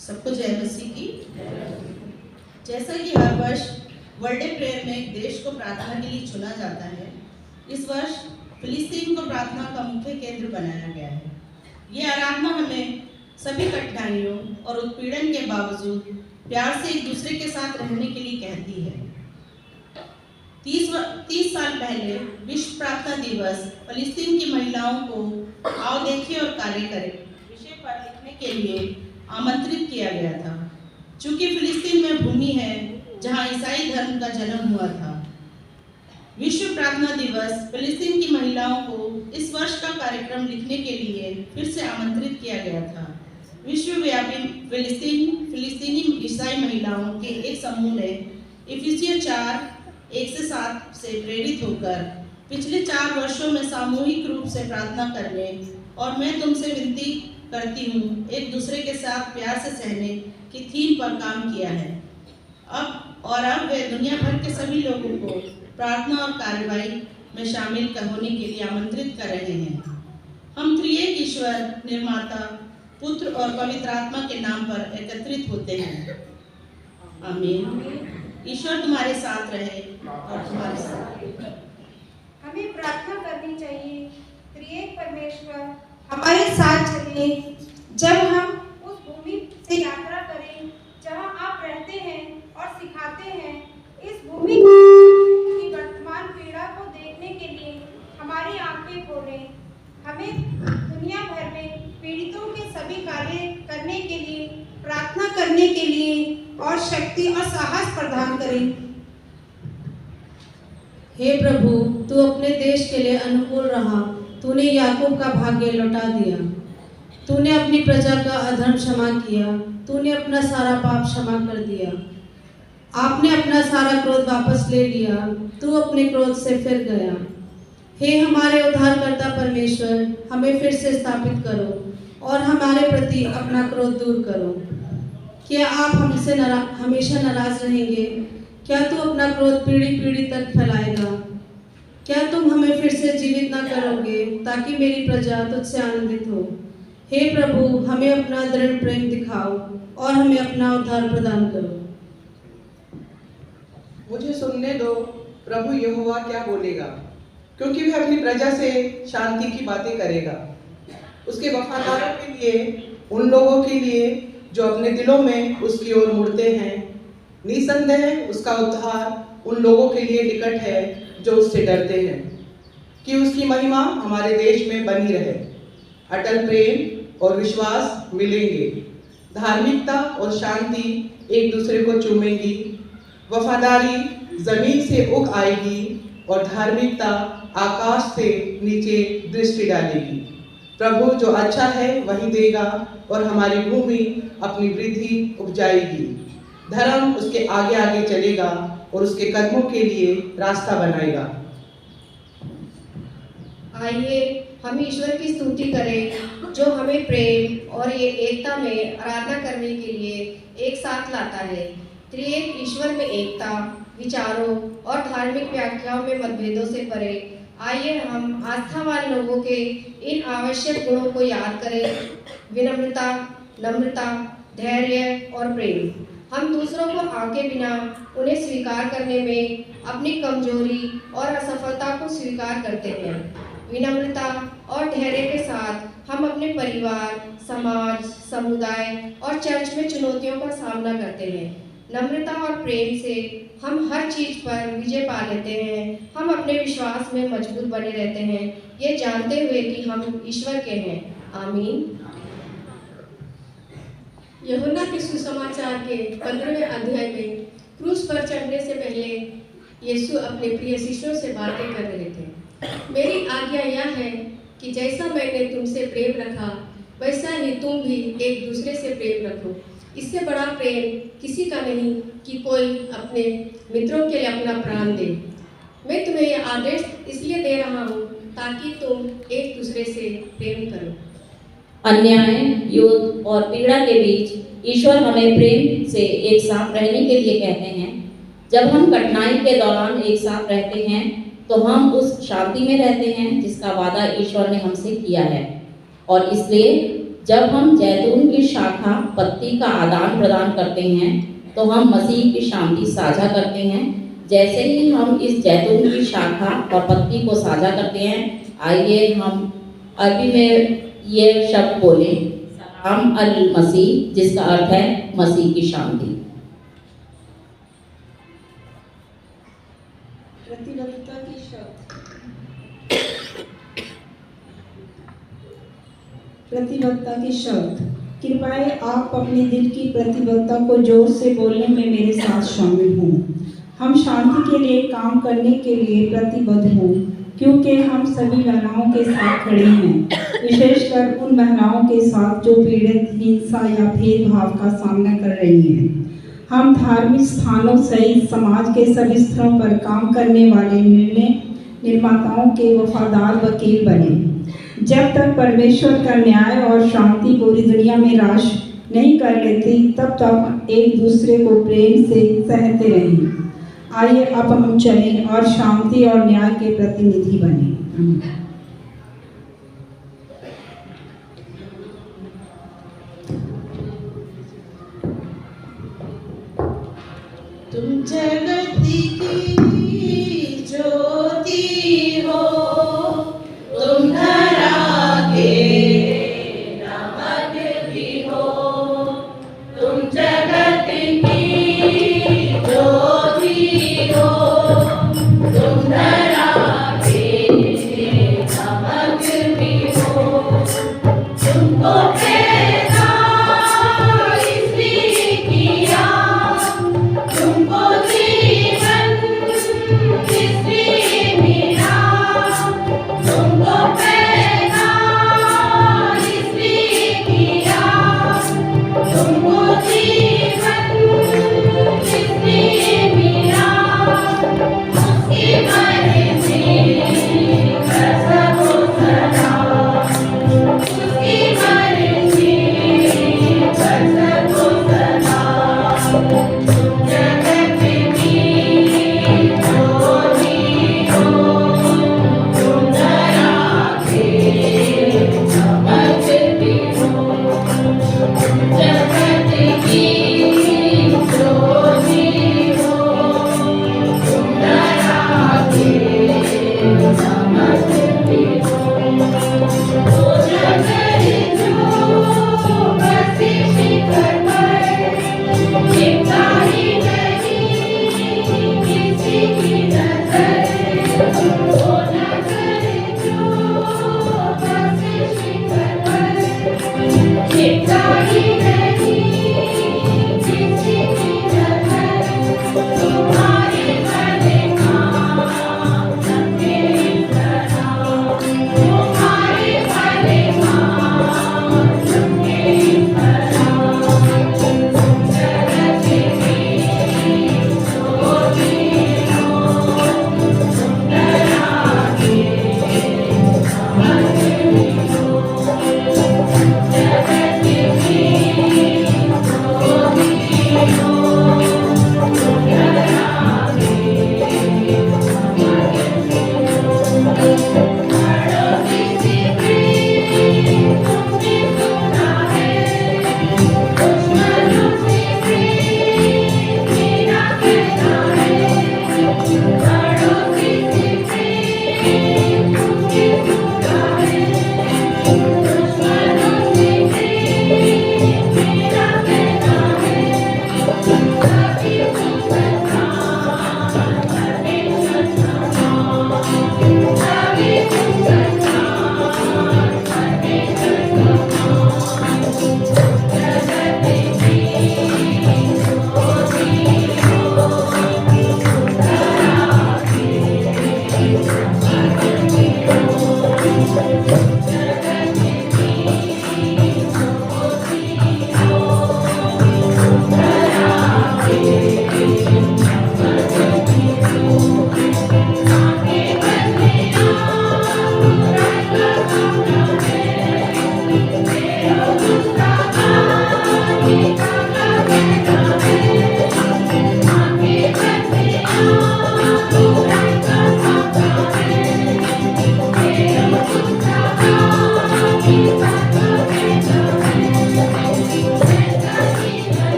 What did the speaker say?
सबको जय मसीह की। जैसा कि हर वर्ष वर्ल्ड डे प्रेयर में देश को प्रार्थना के लिए चुना जाता है, इस वर्ष फिलिस्तीन को प्रार्थना का मुख्य केंद्र बनाया गया है। ये आराधना हमें सभी कठिनाइयों और उत्पीड़न के बावजूद प्यार से एक दूसरे के साथ रहने के लिए कहती है। 30 साल पहले विश्व प्रार्थना दिवस फिलिस्तीन की महिलाओं को आओ देखें और कार्य करें विषय पर लिखने के लिए आमंत्रित किया गया था। चूंकि फिलिस्तीन में भूमि है जहां ईसाई धर्म का जन्म हुआ था, विश्व प्रार्थना दिवस फिलिस्तीन की महिलाओं को इस वर्ष का कार्यक्रम लिखने के लिए फिर से आमंत्रित किया गया था। विश्वव्यापी फिलिस्तीनी ईसाई महिलाओं के एक समूह ने इफिसियंस 4:1-7 से प्रेरित होकर पिछले 4 वर्षों में सामूहिक रूप से प्रार्थना करने और मैं तुमसे विनती करती हूँ एक दूसरे के साथ प्यार से सहने की थीम पर काम किया है। अब वे दुनिया भर के सभी लोगों को प्रार्थना और कार्यवाही में शामिल होने के लिए आमंत्रित कर रहे हैं। हम त्रिएक ईश्वर, निर्माता, पुत्र और पवित्र आत्मा के नाम पर एकत्रित होते हैं। आमीन। ईश्वर तुम्हारे साथ रहे और तुम्हारे साथ। हमें प्रार्थना करनी चाहिए, त्रिएक परमेश्वर हमारे साथ चले जब हम उस भूमि से यात्रा करें जहां आप रहते हैं और सिखाते हैं। इस भूमि की वर्तमान पीड़ा को देखने के लिए हमारी आंखें खोलें। हमें दुनिया भर में पीड़ितों के सभी कार्य करने के लिए, प्रार्थना करने के लिए और शक्ति और साहस प्रदान करें। हे प्रभु, तू अपने देश के लिए अनुकूल रहा। तूने याकूब का भाग्य लौटा दिया। तूने अपनी प्रजा का अधर्म क्षमा किया। तूने अपना सारा पाप क्षमा कर दिया। आपने अपना सारा क्रोध वापस ले लिया। तू अपने क्रोध से फिर गया। हे हमारे उद्धारकर्ता परमेश्वर, हमें फिर से स्थापित करो और हमारे प्रति अपना क्रोध दूर करो। क्या आप हमसे हमेशा नाराज रहेंगे? क्या तू अपना क्रोध पीढ़ी पीढ़ी तक फैलाएगा? क्या तुम हमें फिर से जीवित न करोगे ताकि मेरी प्रजा तुझसे आनंदित हो? हे प्रभु, हमें अपना दृढ़ प्रेम दिखाओ और हमें अपना उद्धार प्रदान करो। मुझे सुनने दो, प्रभु यहोवा क्या बोलेगा, क्योंकि वह अपनी प्रजा से शांति की बातें करेगा। उसके वफादारों के लिए, उन लोगों के लिए जो अपने दिलों में उसकी ओर मुड़ते हैं। निसंदेह उसका उद्धार उन लोगों के लिए निकट है जो उससे डरते हैं। कि उसकी महिमा हमारे देश में बनी रहे। अटल प्रेम और विश्वास मिलेंगे। धार्मिकता और शांति एक दूसरे को चूमेंगी। वफादारी जमीन से उग आएगी और धार्मिकता आकाश से नीचे दृष्टि डालेगी। प्रभु जो अच्छा है वही देगा और हमारी भूमि अपनी वृद्धि उपजाएगी। धर्म उसके आगे आगे चलेगा और उसके कदमों के लिए रास्ता बनाएगा। आइए हम ईश्वर की स्तुति करें जो हमें प्रेम और ये एकता में आराधना करने के लिए एक साथ लाता है। त्रिएक ईश्वर में एकता, विचारों और धार्मिक व्याख्याओं में मतभेदों से परे। आइए हम आस्थावान लोगों के इन आवश्यक गुणों को याद करें: विनम्रता, नम्रता, धैर्य और प्रेम। हम दूसरों को आके बिना उन्हें स्वीकार करने में अपनी कमजोरी और असफलता को स्वीकार करते हैं। विनम्रता और धैर्य के साथ हम अपने परिवार, समाज, समुदाय और चर्च में चुनौतियों का सामना करते हैं। नम्रता और प्रेम से हम हर चीज पर विजय पा लेते हैं। हम अपने विश्वास में मजबूत बने रहते हैं, ये जानते हुए कि हम ईश्वर के हैं। आमीन। यूहन्ना के सुसमाचार के 15वें अध्याय में क्रूस पर चढ़ने से पहले यीशु अपने प्रिय शिष्यों से बातें कर रहे थे। मेरी आज्ञा यह है कि जैसा मैंने तुमसे प्रेम रखा वैसा ही तुम भी एक दूसरे से प्रेम रखो। इससे बड़ा प्रेम किसी का नहीं कि कोई अपने मित्रों के लिए अपना प्राण दे। मैं तुम्हें यह आदेश इसलिए दे रहा हूँ ताकि तुम एक दूसरे से प्रेम करो। अन्याय, युद्ध और पीड़ा के बीच ईश्वर हमें प्रेम से एक साथ रहने के लिए कहते हैं। जब हम कठिनाई के दौरान एक साथ रहते हैं तो हम उस शांति में रहते हैं जिसका वादा ईश्वर ने हमसे किया है। और इसलिए जब हम जैतून की शाखा पत्ती का आदान प्रदान करते हैं तो हम मसीह की शांति साझा करते हैं। जैसे ही हम इस जैतून की शाखा और पत्ती को साझा करते हैं, आइए हम अरबी में ये शब्द बोलें, सलाम अल मसीह, जिसका अर्थ है मसीह की शांति। प्रतिबद्धता की शब्द। प्रतिबद्धता की शब्द। कृपया आप अपने दिल की प्रतिबद्धता को जोर से बोलने में मेरे साथ शामिल हों। हम शांति के लिए काम करने के लिए प्रतिबद्ध हों, क्योंकि हम सभी महिलाओं के साथ खड़े हैं, विशेषकर उन महिलाओं के साथ जो पीड़ित, हिंसा या भेदभाव का सामना कर रही हैं। हम धार्मिक स्थानों सहित समाज के सभी स्तरों पर काम करने वाले निर्णय निर्माताओं के वफादार वकील बने। जब तक परमेश्वर का न्याय और शांति पूरी दुनिया में राज नहीं कर लेती, तब तक एक दूसरे को प्रेम से सहते रहें। आइए अब हम चलें और शांति और न्याय के प्रतिनिधि बने। तुम जगत की